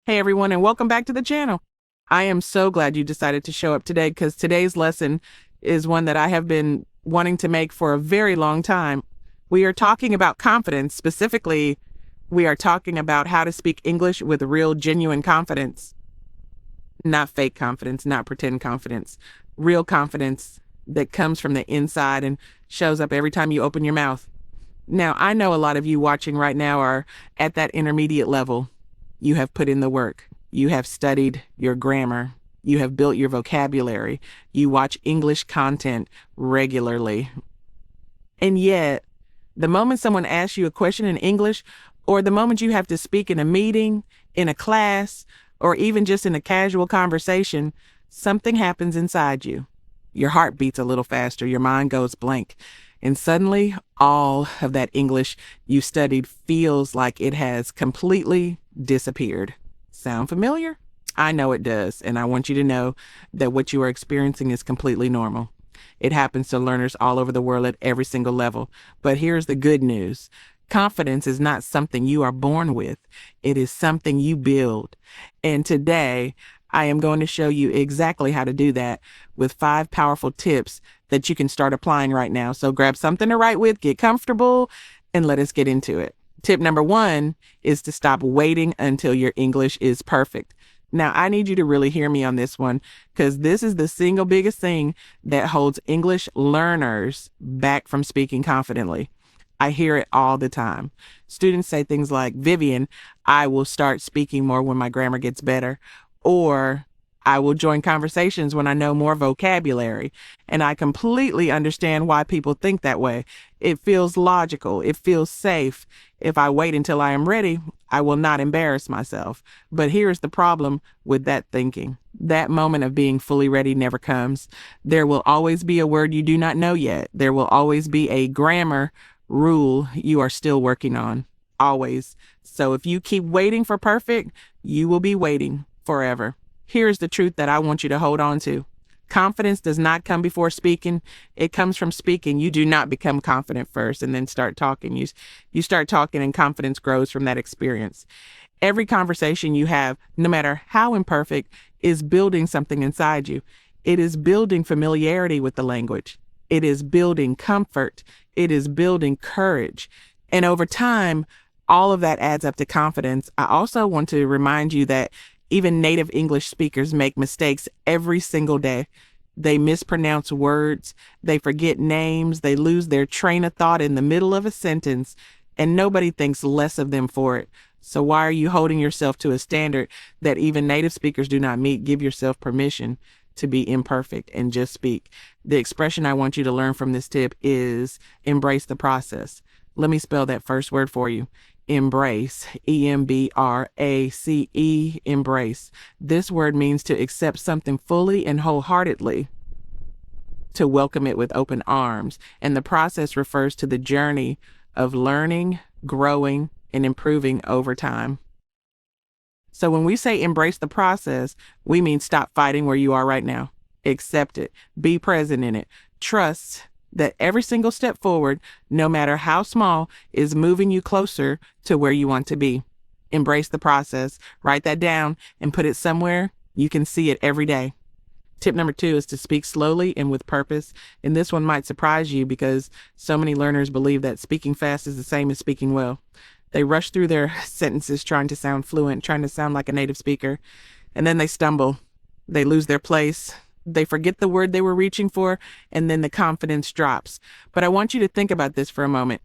Hey everyone, and welcome back to the channel. I am so glad you decided to show up today because today's lesson is one that I have been wanting to make for a very long time. We are talking about confidence. Specifically, we are talking about how to speak English with real, genuine confidence. Not fake confidence, not pretend confidence. Real confidence that comes from the inside and shows up every time you open your mouth. Now, I know a lot of you watching right now are at that intermediate level. You have put in the work. You have studied your grammar. You have built your vocabulary. You watch English content regularly. And yet, the moment someone asks you a question in English, or the moment you have to speak in a meeting, in a class, or even just in a casual conversation, something happens inside you. Your heart beats a little faster. Your mind goes blank. And suddenly, all of that English you studied feels like it has completely disappeared. Sound familiar? I know it does, and I want you to know that what you are experiencing is completely normal. It happens to learners all over the world at every single level. But here's the good news. Confidence is not something you are born with. It is something you build. And today, I am going to show you exactly how to do that with 5 powerful tips that you can start applying right now. So grab something to write with, get comfortable, and let us get into it. Tip number 1 is to stop waiting until your English is perfect. Now, I need you to really hear me on this one because this is the single biggest thing that holds English learners back from speaking confidently. I hear it all the time. Students say things like, Vivian, I will start speaking more when my grammar gets better, or I will join conversations when I know more vocabulary. And I completely understand why people think that way. It feels logical. It feels safe. If I wait until I am ready, I will not embarrass myself. But here's the problem with that thinking. That moment of being fully ready never comes. There will always be a word you do not know yet. There will always be a grammar rule you are still working on. Always. So if you keep waiting for perfect, you will be waiting forever. Here's the truth that I want you to hold on to. Confidence does not come before speaking. It comes from speaking. You do not become confident first and then start talking. You start talking and confidence grows from that experience. Every conversation you have, no matter how imperfect, is building something inside you. It is building familiarity with the language. It is building comfort. It is building courage. And over time, all of that adds up to confidence. I also want to remind you that even native English speakers make mistakes every single day. They mispronounce words, they forget names, they lose their train of thought in the middle of a sentence, and nobody thinks less of them for it. So why are you holding yourself to a standard that even native speakers do not meet? Give yourself permission to be imperfect and just speak. The expression I want you to learn from this tip is embrace the process. Let me spell that first word for you. Embrace, E-M-B-R-A-C-E, embrace. This word means to accept something fully and wholeheartedly, to welcome it with open arms. And the process refers to the journey of learning, growing, and improving over time. So when we say embrace the process, we mean stop fighting where you are right now. Accept it. Be present in it. Trust that every single step forward, no matter how small, is moving you closer to where you want to be. Embrace the process. Write that down and put it somewhere you can see it every day. Tip number 2 is to speak slowly and with purpose. And this one might surprise you because so many learners believe that speaking fast is the same as speaking well. They rush through their sentences trying to sound fluent, trying to sound like a native speaker, and then they stumble. They lose their place. They forget the word they were reaching for, and then the confidence drops. But I want you to think about this for a moment.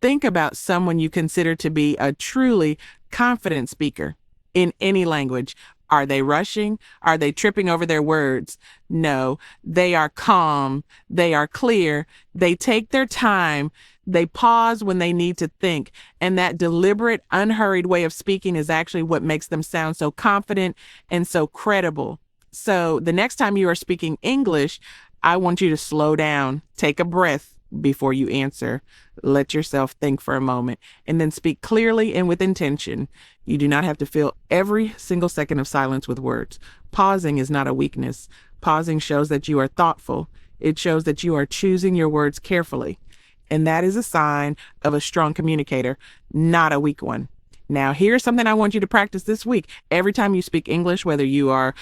Think about someone you consider to be a truly confident speaker in any language. Are they rushing? Are they tripping over their words? No, they are calm. They are clear. They take their time. They pause when they need to think. And that deliberate, unhurried way of speaking is actually what makes them sound so confident and so credible. So the next time you are speaking English, I want you to slow down, take a breath before you answer. Let yourself think for a moment and then speak clearly and with intention. You do not have to fill every single second of silence with words. Pausing is not a weakness. Pausing shows that you are thoughtful. It shows that you are choosing your words carefully. And that is a sign of a strong communicator, not a weak one. Now, here's something I want you to practice this week. Every time you speak English, whether you are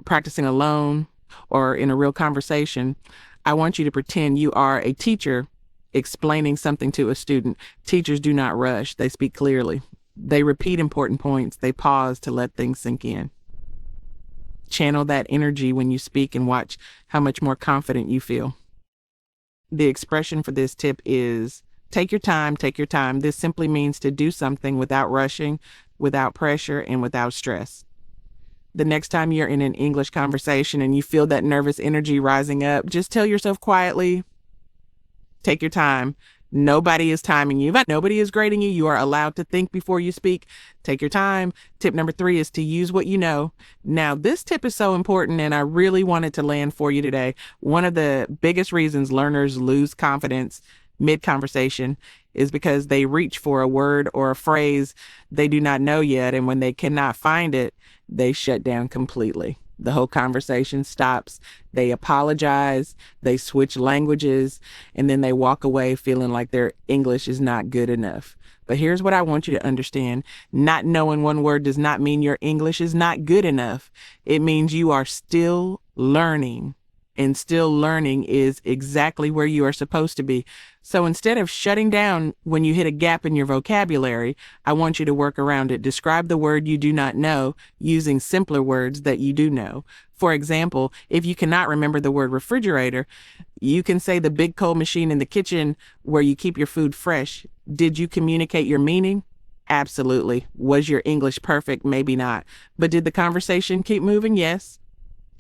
practicing alone or in a real conversation, I want you to pretend you are a teacher explaining something to a student. Teachers do not rush. They speak clearly. They repeat important points. They pause to let things sink in. Channel that energy when you speak and watch how much more confident you feel. The expression for this tip is take your time, take your time. This simply means to do something without rushing, without pressure, and without stress. The next time you're in an English conversation and you feel that nervous energy rising up, just tell yourself quietly, take your time. Nobody is timing you. Nobody is grading you. You are allowed to think before you speak. Take your time. Tip number 3 is to use what you know. Now, this tip is so important, and I really wanted to land for you today. One of the biggest reasons learners lose confidence mid-conversation is because they reach for a word or a phrase they do not know yet, and when they cannot find it, they shut down completely. The whole conversation stops. They apologize, they switch languages, and then they walk away feeling like their English is not good enough. But here's what I want you to understand. Not knowing one word does not mean your English is not good enough. It means you are still learning. And still learning is exactly where you are supposed to be. So instead of shutting down when you hit a gap in your vocabulary, I want you to work around it. Describe the word you do not know using simpler words that you do know. For example, if you cannot remember the word refrigerator, you can say the big cold machine in the kitchen where you keep your food fresh. Did you communicate your meaning? Absolutely. Was your English perfect? Maybe not. But did the conversation keep moving? Yes.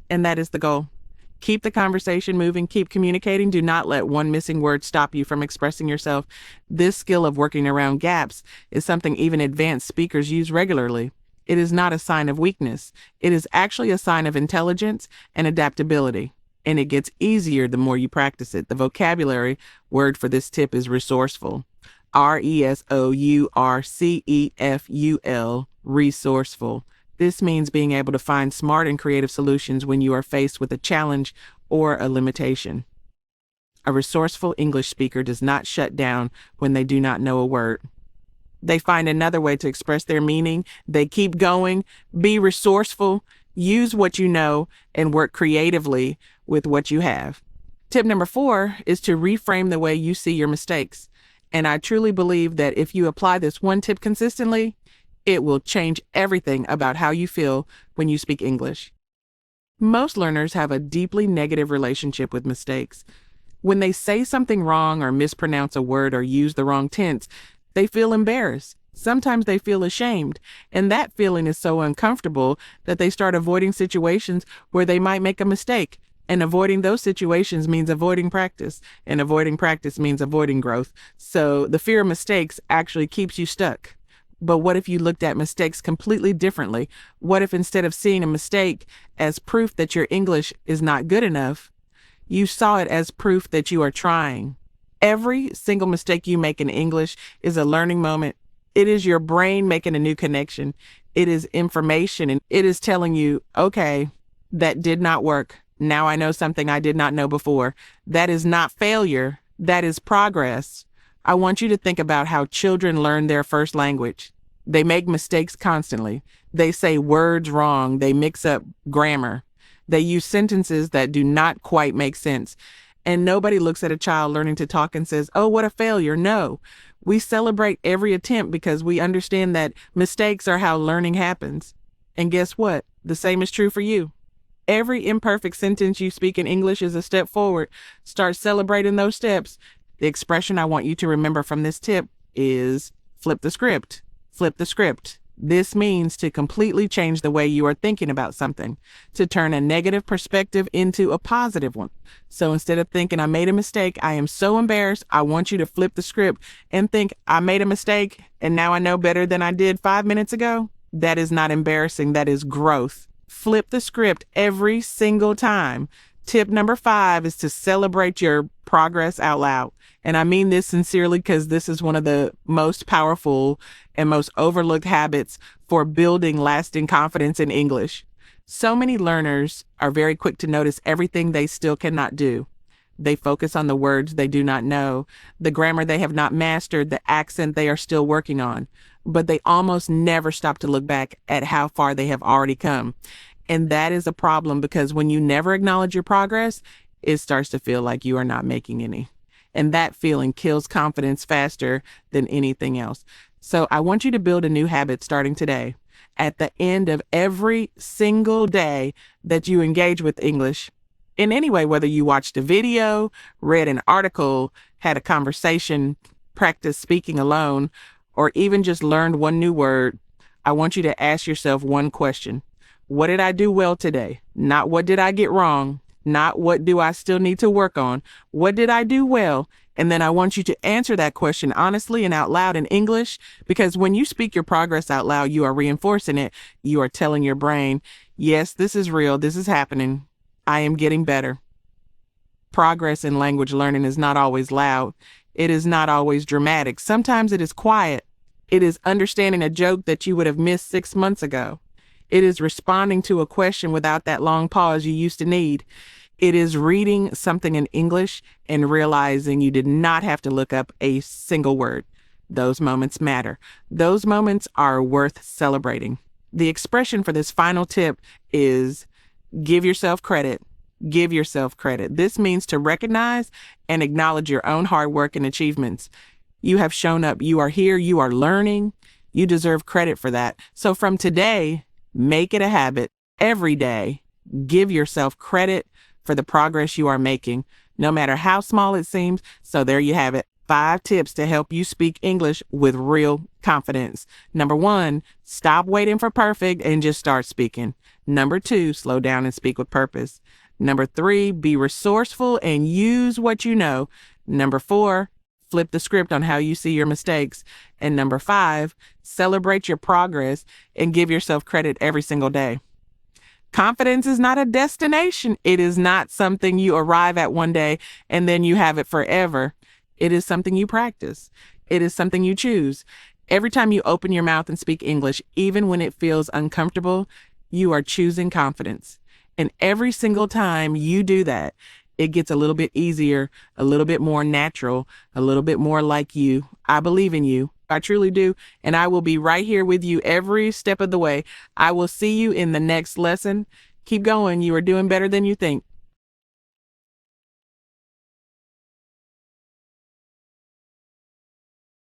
And that is the goal. Keep the conversation moving, keep communicating. Do not let one missing word stop you from expressing yourself. This skill of working around gaps is something even advanced speakers use regularly. It is not a sign of weakness. It is actually a sign of intelligence and adaptability. And it gets easier the more you practice it. The vocabulary word for this tip is resourceful. RESOURCEFUL, resourceful. This means being able to find smart and creative solutions when you are faced with a challenge or a limitation. A resourceful English speaker does not shut down when they do not know a word. They find another way to express their meaning. They keep going. Be resourceful. Use what you know and work creatively with what you have. Tip number 4 is to reframe the way you see your mistakes. And I truly believe that if you apply this one tip consistently, it will change everything about how you feel when you speak English. Most learners have a deeply negative relationship with mistakes. When they say something wrong or mispronounce a word or use the wrong tense, they feel embarrassed. Sometimes they feel ashamed, and that feeling is so uncomfortable that they start avoiding situations where they might make a mistake. And avoiding those situations means avoiding practice, and avoiding practice means avoiding growth. So the fear of mistakes actually keeps you stuck. But what if you looked at mistakes completely differently? What if instead of seeing a mistake as proof that your English is not good enough, you saw it as proof that you are trying? Every single mistake you make in English is a learning moment. It is your brain making a new connection. It is information, and it is telling you, okay, that did not work. Now I know something I did not know before. That is not failure. That is progress. I want you to think about how children learn their first language. They make mistakes constantly. They say words wrong. They mix up grammar. They use sentences that do not quite make sense. And nobody looks at a child learning to talk and says, oh, what a failure. No, we celebrate every attempt because we understand that mistakes are how learning happens. And guess what? The same is true for you. Every imperfect sentence you speak in English is a step forward. Start celebrating those steps. The expression I want you to remember from this tip is flip the script. Flip the script. This means to completely change the way you are thinking about something, to turn a negative perspective into a positive one. So instead of thinking, I made a mistake, I am so embarrassed, I want you to flip the script and think, I made a mistake and now I know better than I did 5 minutes ago. That is not embarrassing. That is growth. Flip the script every single time. Tip number 5 is to celebrate your progress out loud. And I mean this sincerely because this is one of the most powerful and most overlooked habits for building lasting confidence in English. So many learners are very quick to notice everything they still cannot do. They focus on the words they do not know, the grammar they have not mastered, the accent they are still working on. but they almost never stop to look back at how far they have already come. And that is a problem because when you never acknowledge your progress, it starts to feel like you are not making any. And that feeling kills confidence faster than anything else. So I want you to build a new habit starting today. At the end of every single day that you engage with English, in any way, whether you watched a video, read an article, had a conversation, practiced speaking alone, or even just learned one new word, I want you to ask yourself one question. What did I do well today? Not what did I get wrong? Not what do I still need to work on? What did I do well? And then I want you to answer that question honestly and out loud in English, because when you speak your progress out loud, you are reinforcing it. You are telling your brain, yes, this is real. This is happening. I am getting better. Progress in language learning is not always loud. It is not always dramatic. Sometimes it is quiet. It is understanding a joke that you would have missed 6 months ago. It is responding to a question without that long pause you used to need. It is reading something in English and realizing you did not have to look up a single word. Those moments matter. Those moments are worth celebrating. The expression for this final tip is give yourself credit. Give yourself credit. This means to recognize and acknowledge your own hard work and achievements. You have shown up. You are here. You are learning. You deserve credit for that. So from today, make it a habit every day. Give yourself credit for the progress you are making, no matter how small it seems. So there you have it. 5 tips to help you speak English with real confidence. Number 1, stop waiting for perfect and just start speaking. Number 2, slow down and speak with purpose. Number 3, be resourceful and use what you know. Number 4, flip the script on how you see your mistakes. And number 5, celebrate your progress and give yourself credit every single day. Confidence is not a destination. It is not something you arrive at one day and then you have it forever. It is something you practice. It is something you choose. Every time you open your mouth and speak English, even when it feels uncomfortable, you are choosing confidence. And every single time you do that, it gets a little bit easier, a little bit more natural, a little bit more like you. I believe in you. I truly do. And I will be right here with you every step of the way. I will see you in the next lesson. Keep going. You are doing better than you think.